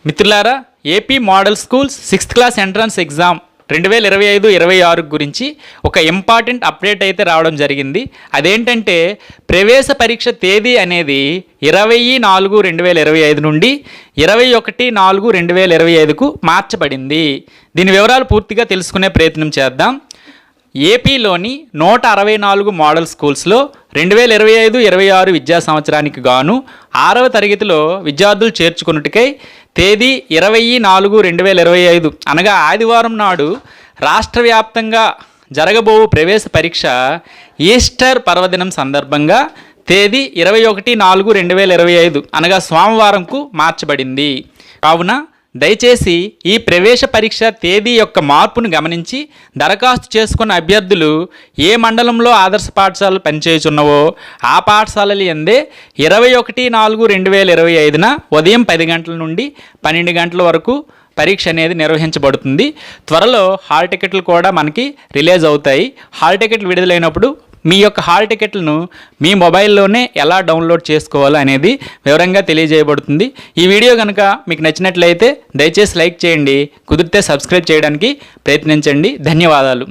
మిత్రులారా, AP model schools 6th class entrance exam 2025-26 గురించి ఒక ఇంపార్టెంట్ అప్డేట్ అయితే రావడం జరిగింది. అదేంటంటే ప్రవేశ పరీక్ష తేదీ అనేది 20/4/2025 నుండి 21/4/2025కు మార్చబడింది. దీని వివరాలు పూర్తిగా తెలుసుకునే ప్రయత్నం చేద్దాం. ఏపీలోని 164 మోడల్ స్కూల్స్లో 2025-26 విద్యా సంవత్సరానికి గాను 6వ తరగతిలో విద్యార్థులు చేర్చుకున్నట్టుకై తేదీ 20/4/2025 అనగా ఆదివారం నాడు రాష్ట్ర వ్యాప్తంగా జరగబో ప్రవేశ పరీక్ష ఈస్టర్ పర్వదినం సందర్భంగా తేదీ 21/4/2025 అనగా సోమవారంకు మార్చబడింది. కావున దయచేసి ఈ ప్రవేశ పరీక్ష తేదీ యొక్క మార్పును గమనించి దరఖాస్తు చేసుకున్న అభ్యర్థులు ఏ మండలంలో ఆదర్శ పాఠశాలలు పనిచేయుచున్నవో ఆ పాఠశాలలు ఎందే 21/4/2025న ఉదయం 10 గంటల నుండి 12 గంటల వరకు పరీక్ష అనేది నిర్వహించబడుతుంది. త్వరలో హాల్ టికెట్లు కూడా మనకి రిలీజ్ అవుతాయి. హాల్ టికెట్లు విడుదలైనప్పుడు మీ యొక్క హాల్ టికెట్లను మీ మొబైల్లోనే ఎలా డౌన్లోడ్ చేసుకోవాలో అనేది వివరంగా తెలియజేయబడుతుంది. ఈ వీడియో కనుక మీకు నచ్చినట్లయితే దయచేసి లైక్ చేయండి, కుదిరితే సబ్స్క్రైబ్ చేయడానికి ప్రయత్నించండి. ధన్యవాదాలు.